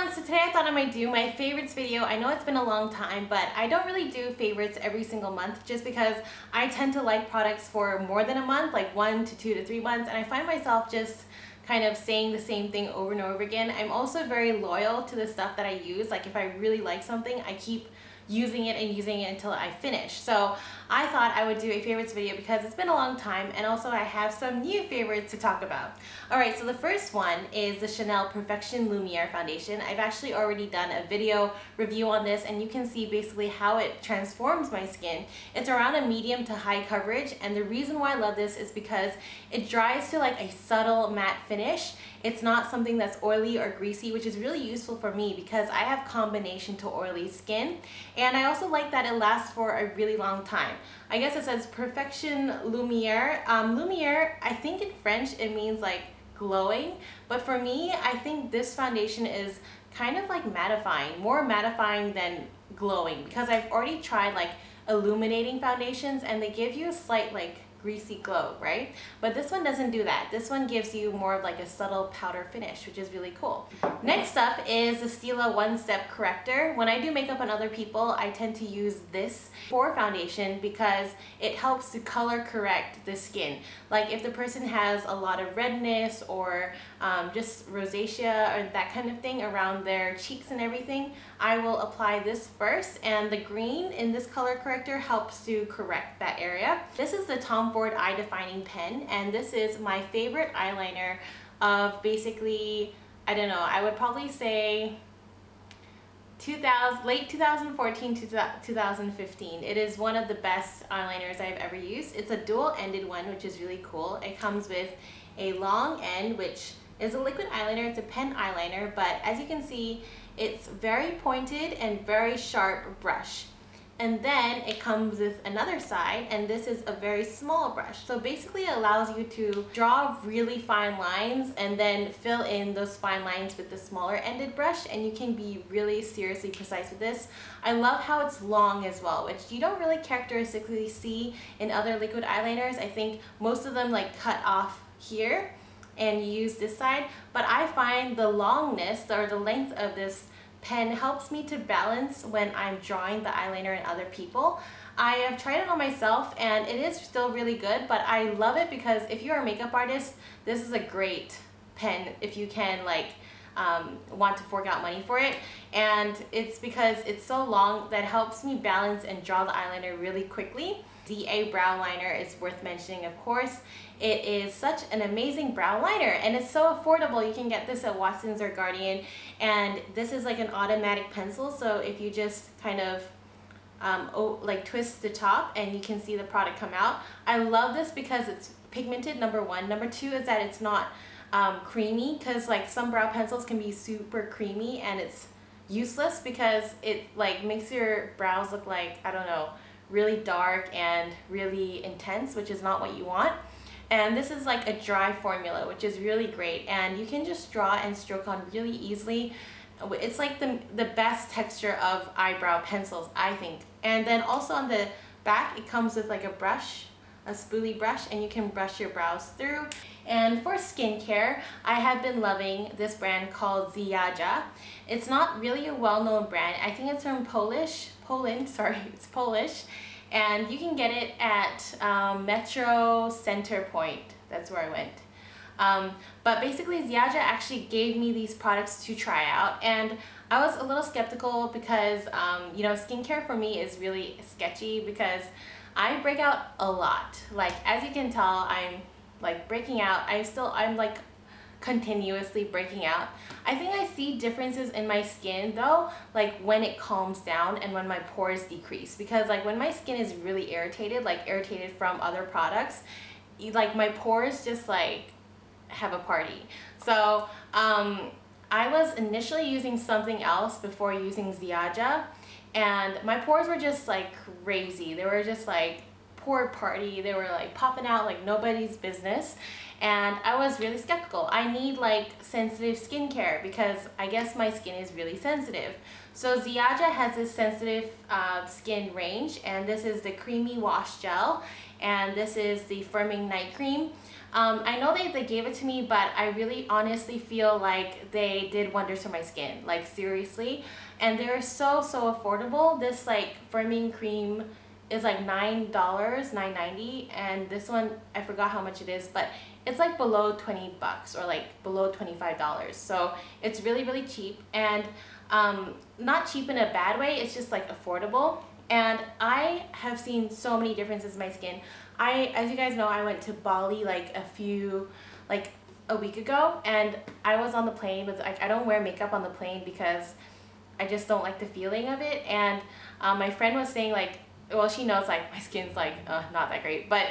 everyone, so today I thought I might do my favorites video. I know it's been a long time, but I don't really do favorites every single month just because I tend to like products for more than a month, like 1 to 2 to 3 months, and I find myself just kind of saying the same thing over and over again. I'm also very loyal to the stuff that I use. Like if I really like something, I keep using it and using it until I finish. So I thought I would do a favorites video because it's been a long time, and also I have some new favorites to talk about. Alright, so the first one is the Chanel Perfection Lumiere Foundation. I've actually already done a video review on this, and you can see basically how it transforms my skin. It's around a medium to high coverage, and the reason why I love this is because it dries to like a subtle matte finish. It's not something that's oily or greasy, which is really useful for me because I have combination to oily skin. And I also like that it lasts for a really long time. I guess it says Perfection Lumiere. Lumiere, I think in French it means like glowing, but for me, I think this foundation is kind of like mattifying, more mattifying than glowing, because I've already tried like illuminating foundations and they give you a slight like greasy glow, right? But this one doesn't do that. This one gives you more of like a subtle powder finish, which is really cool. Next up is the Stila One Step Corrector. When I do makeup on other people, I tend to use this for foundation because it helps to color correct the skin. Like if the person has a lot of redness or just rosacea or that kind of thing around their cheeks and everything, I will apply this first, and the green in this color corrector helps to correct that area. This is the Tom Ford Eye Defining Pen, and this is my favorite eyeliner of basically, I don't know, I would probably say late 2014 to 2015. It is one of the best eyeliners I've ever used. It's a dual-ended one, which is really cool. It comes with a long end, which is a liquid eyeliner. It's a pen eyeliner, but as you can see, it's very pointed and very sharp brush. And then it comes with another side, and this is a very small brush. So basically it allows you to draw really fine lines and then fill in those fine lines with the smaller ended brush, and you can be really seriously precise with this. I love how it's long as well, which you don't really characteristically see in other liquid eyeliners. I think most of them like cut off here and you use this side, but I find the longness or the length of this pen helps me to balance when I'm drawing the eyeliner in other people. I have tried it on myself and it is still really good, but I love it because if you're a makeup artist, this is a great pen if you can like want to fork out money for it. And it's because it's so long that helps me balance and draw the eyeliner really quickly. DA brow liner is worth mentioning, of course. It is such an amazing brow liner and it's so affordable. You can get this at Watson's or Guardian, and this is like an automatic pencil, so if you just kind of like twist the top and you can see the product come out. I love this because it's pigmented, number one. Number two is that it's not creamy, because like some brow pencils can be super creamy and it's useless because it like makes your brows look like, I don't know, really dark and really intense, which is not what you want. And this is like a dry formula, which is really great, and you can just draw and stroke on really easily. It's like the best texture of eyebrow pencils, I think. And then also on the back, it comes with like a brush, a spoolie brush, and you can brush your brows through. And for skincare, I have been loving this brand called Hydrangeas. It's not really a well-known brand. I think it's from Poland, sorry, it's Polish. And you can get it at Metro Center Point. That's where I went. But basically, Hydrangeas actually gave me these products to try out, and I was a little skeptical because you know, skincare for me is really sketchy because I break out a lot. Like as you can tell, I'm like breaking out. I'm like continuously breaking out. I think I see differences in my skin though, like when it calms down and when my pores decrease, because like when my skin is really irritated, like irritated from other products, like my pores just like have a party. So I was initially using something else before using Hydrangeas, and my pores were just like crazy. They were just like pore party. They were like popping out like nobody's business. And I was really skeptical. I need like sensitive skincare because I guess my skin is really sensitive. So Hydrangeas has this sensitive skin range, and this is the Creamy Wash Gel, and this is the Firming Night Cream. I know they gave it to me, but I really honestly feel like they did wonders for my skin, like seriously. And they're so affordable. This like firming cream is like $9, $9.90, and this one I forgot how much it is, but it's like below 20 bucks or like below $25. So it's really cheap, and not cheap in a bad way, it's just like affordable. And I have seen so many differences in my skin. As you guys know, I went to Bali like a week ago, and I was on the plane with, I don't wear makeup on the plane because I just don't like the feeling of it. And my friend was saying like, well, she knows like my skin's like not that great, but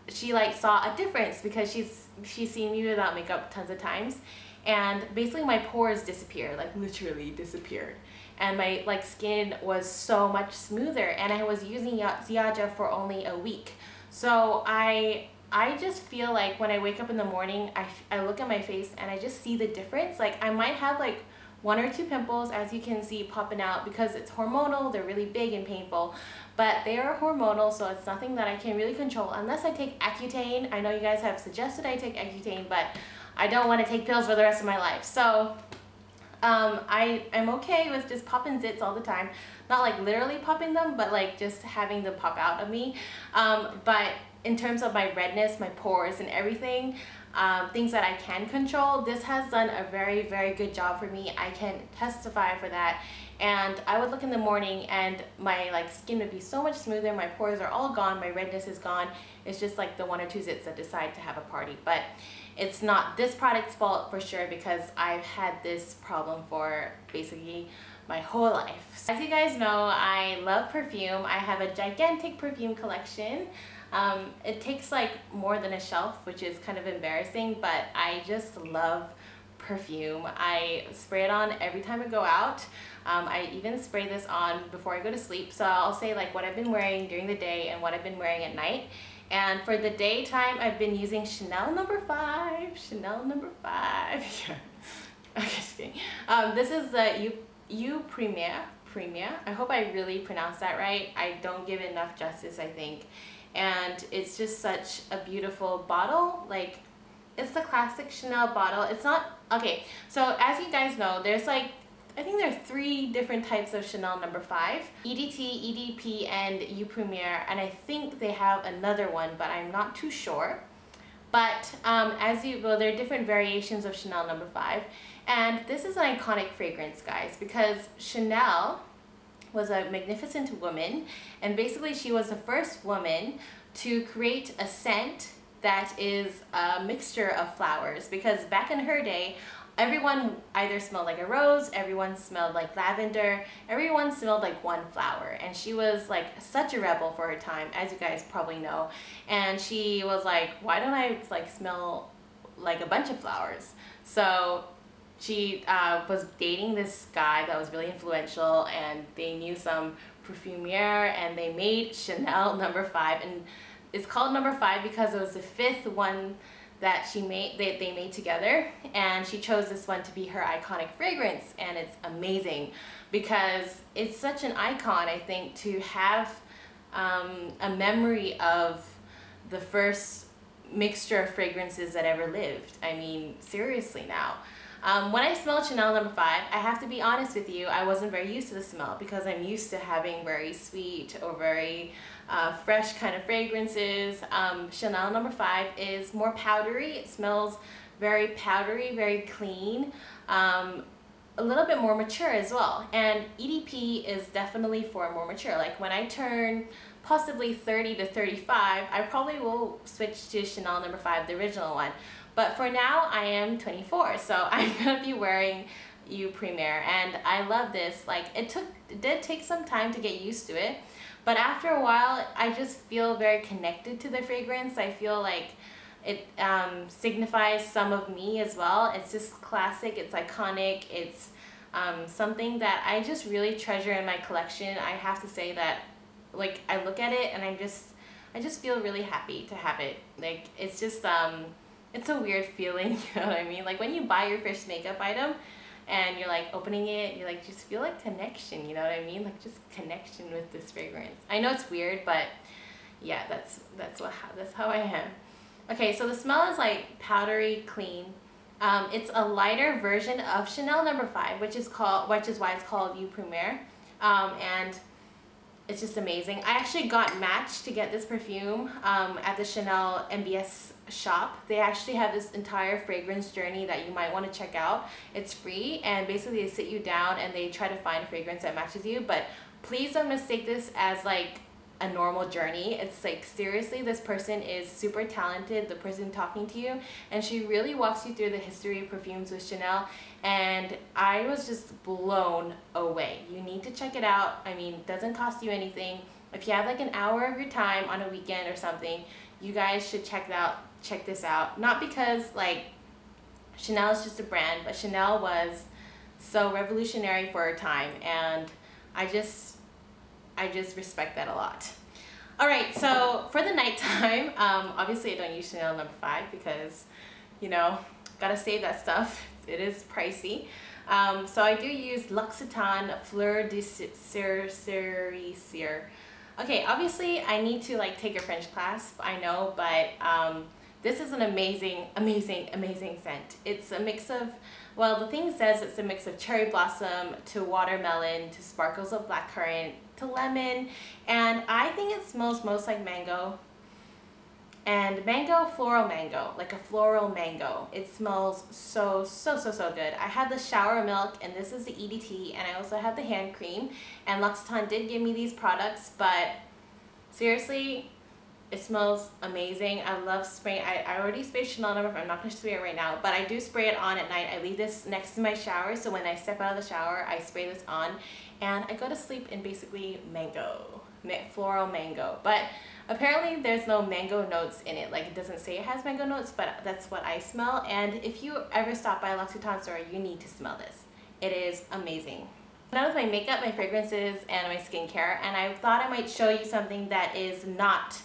she like saw a difference because she's seen me without makeup tons of times, and basically my pores disappeared, like literally disappeared, and my like skin was so much smoother, and I was using Hydrangeas for only a week. So I just feel like when I wake up in the morning, I look at my face and I just see the difference. Like I might have like 1 or 2 pimples, as you can see, popping out because it's hormonal. They're really big and painful, but they are hormonal, so it's nothing that I can really control unless I take Accutane. I know you guys have suggested I take Accutane, but I don't want to take pills for the rest of my life. So I'm okay with just popping zits all the time. Not like literally popping them, but like just having them pop out of me. But in terms of my redness, my pores and everything, things that I can control, this has done a very good job for me. I can testify for that. And I would look in the morning and my like skin would be so much smoother. My pores are all gone. My redness is gone. It's just like the 1 or 2 zits that decide to have a party. But it's not this product's fault for sure, because I've had this problem for basically my whole life. As you guys know, I love perfume. I have a gigantic perfume collection. It takes like more than a shelf, which is kind of embarrassing, but I just love perfume. I spray it on every time I go out. I even spray this on before I go to sleep. So I'll say like what I've been wearing during the day and what I've been wearing at night. And for the daytime, I've been using Chanel No. 5. Chanel No. 5. Yeah. Okay, just kidding. This is the You Premier. I hope I really pronounced that right. I don't give it enough justice, I think. And it's just such a beautiful bottle. Like, it's the classic Chanel bottle. It's not, okay, so as you guys know, there's like, I think there are 3 different types of Chanel No. 5. EDT, EDP, and You Premier, and I think they have another one, but I'm not too sure. But there are different variations of Chanel No. 5. And this is an iconic fragrance, guys, because Chanel was a magnificent woman, and basically she was the first woman to create a scent that is a mixture of flowers, because back in her day, everyone either smelled like a rose, everyone smelled like lavender, everyone smelled like one flower, and she was like such a rebel for her time, as you guys probably know. And she was like, why don't I like smell like a bunch of flowers? So she was dating this guy that was really influential, and they knew some perfumier, and they made Chanel No. 5, and it's called No. 5 because it was the 5th one that they made together, and she chose this one to be her iconic fragrance. And it's amazing because it's such an icon, I think, to have a memory of the first mixture of fragrances that ever lived. I mean, seriously now. When I smelled Chanel No. 5, I have to be honest with you, I wasn't very used to the smell, because I'm used to having very sweet or very fresh kind of fragrances. Chanel No. 5 is more powdery. It smells very powdery, very clean, a little bit more mature as well. And EDP is definitely for more mature. Like when I turn possibly 30 to 35, I probably will switch to Chanel No. 5, the original one. But for now, I am 24, so I'm gonna be wearing You Premier, and I love this. Like, it did take some time to get used to it, but after a while, I just feel very connected to the fragrance. I feel like it signifies some of me as well. It's just classic, it's iconic, it's something that I just really treasure in my collection. I have to say that, like, I look at it and I just feel really happy to have it. Like, it's just it's a weird feeling, you know what I mean? Like when you buy your first makeup item and you're like opening it, you like just feel like connection, you know what I mean? Like just connection with this fragrance. I know it's weird, but yeah, that's how I am. Okay, so the smell is like powdery clean. It's a lighter version of Chanel No. 5, which is why it's called You Premiere. And it's just amazing. I actually got matched to get this perfume at the Chanel MBS shop. They actually have this entire fragrance journey that you might want to check out. It's free, and basically they sit you down and they try to find a fragrance that matches you. But please don't mistake this as like a normal journey. It's like, seriously, this person is super talented, the person talking to you, and she really walks you through the history of perfumes with Chanel, and I was just blown away. You need to check it out. I mean, it doesn't cost you anything. If you have like an hour of your time on a weekend or something, you guys should check this out. Not because like Chanel is just a brand, but Chanel was so revolutionary for her time, and I just respect that a lot. All right, so for the nighttime, obviously I don't use Chanel No. 5 because, you know, gotta save that stuff. It is pricey. So I do use L'Occitane Fleur de Cerisier. Okay, obviously I need to like take a French class, I know, but this is an amazing, amazing, amazing scent. It's a mix of, well, the thing says it's a mix of cherry blossom to watermelon to sparkles of blackcurrant to lemon, and I think it smells most like mango. And mango, floral mango, like a floral mango. It smells so, so, so, so good. I have the shower milk, and this is the EDT, and I also have the hand cream, and L'Occitane did give me these products, but seriously, it smells amazing. I love spraying. I already sprayed Chanel No. 5. I'm not going to spray it right now, but I do spray it on at night. I leave this next to my shower, so when I step out of the shower, I spray this on, and I go to sleep in basically mango, floral mango. But apparently there's no mango notes in it. Like, it doesn't say it has mango notes, but that's what I smell. And if you ever stop by a L'Occitane store, you need to smell this. It is amazing. Done with my makeup, my fragrances, and my skincare, and I thought I might show you something that is not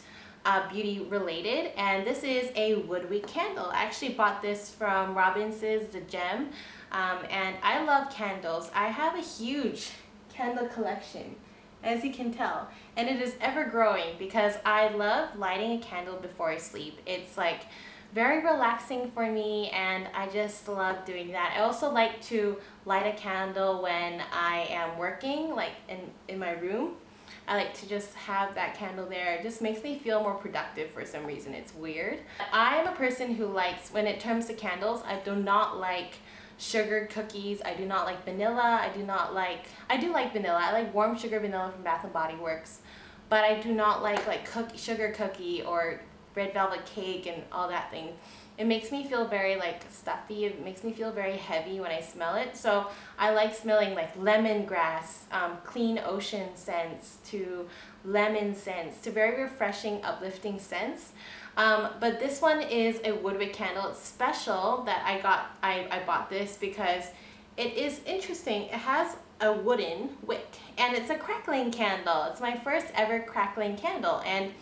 beauty related, and this is a woodwick candle. I actually bought this from Robinson's The Gem, and I love candles. I have a huge candle collection, as you can tell, and it is ever growing because I love lighting a candle before I sleep. It's like very relaxing for me, and I just love doing that. I also like to light a candle when I am working, like in my room. I like to just have that candle there. It just makes me feel more productive for some reason. It's weird. I am a person who likes, when it comes to candles, I do not like sugar cookies. I do not like vanilla. I do like vanilla. I like warm sugar vanilla from Bath & Body Works, but I do not like sugar cookie or red velvet cake and all that thing. It makes me feel very like stuffy. It makes me feel very heavy when I smell it. So I like smelling like lemongrass, clean ocean scents to lemon scents to very refreshing, uplifting scents. But this one is a woodwick candle. It's special that I bought this because it is interesting. It has a wooden wick, and it's a crackling candle. It's my first ever crackling candle, and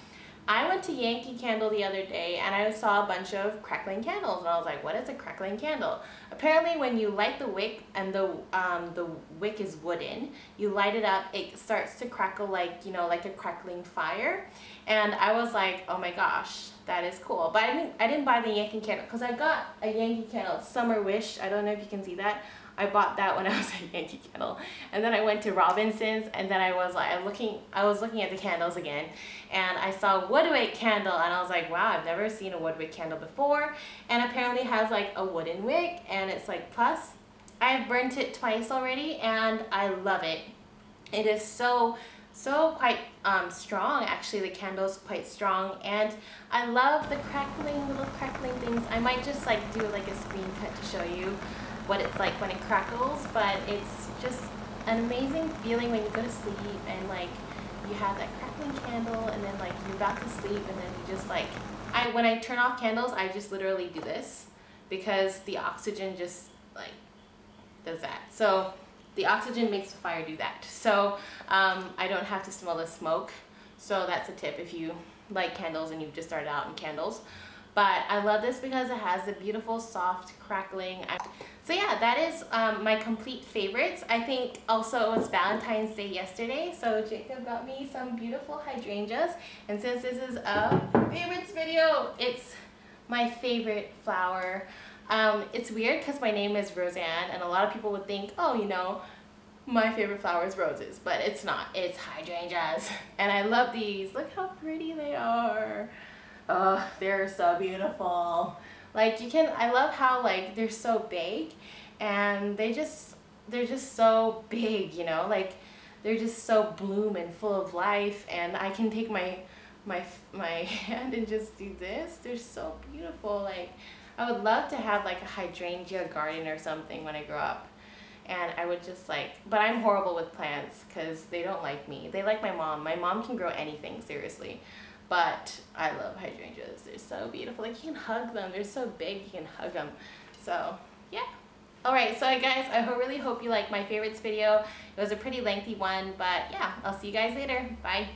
I went to Yankee Candle the other day and I saw a bunch of crackling candles, and I was like, what is a crackling candle? Apparently when you light the wick and the wick is wooden, you light it up, it starts to crackle like, you know, like a crackling fire. And I was like, oh my gosh, that is cool. But I didn't buy the Yankee Candle because I got a Yankee Candle, Summer Wish. I don't know if you can see that. I bought that when I was at Yankee Candle, and then I went to Robinson's, and then I was looking at the candles again, and I saw a woodwick candle, and I was like, wow, I've never seen a woodwick candle before, and apparently has like a wooden wick, and it's like plus. I've burnt it twice already, and I love it. It is so quite strong. Actually, the candle's quite strong, and I love the little crackling things. I might just like do like a screen cut to show you what it's like when it crackles, but it's just an amazing feeling when you go to sleep and like you have that crackling candle, and then like you're about to sleep, and then you just like, when I turn off candles, I just literally do this because the oxygen just like does that. So the oxygen makes the fire do that. So I don't have to smell the smoke. So that's a tip if you like candles and you've just started out in candles. But I love this because it has the beautiful soft crackling. So yeah, that is my complete favorites. I think also it was Valentine's Day yesterday, so Jacob got me some beautiful hydrangeas. And since this is a favorites video, it's My favorite flower. It's weird because my name is Roseanne, and a lot of people would think, oh, you know, my favorite flower is roses, but it's not. It's hydrangeas, and I love these. Look how pretty they are. Oh, they're so beautiful. Like I love how like they're so big, and they're just so big, you know, like they're just so bloom and full of life, and I can take my hand and just do this. They're so beautiful. Like I would love to have like a hydrangea garden or something when I grow up. And I would just like, but I'm horrible with plants because they don't like me. They like my mom. My mom can grow anything, seriously. But I love hydrangeas. They're so beautiful. Like you can hug them. They're so big, you can hug them. So yeah. Alright, so guys, I really hope you like my favorites video. It was a pretty lengthy one, but yeah, I'll see you guys later. Bye.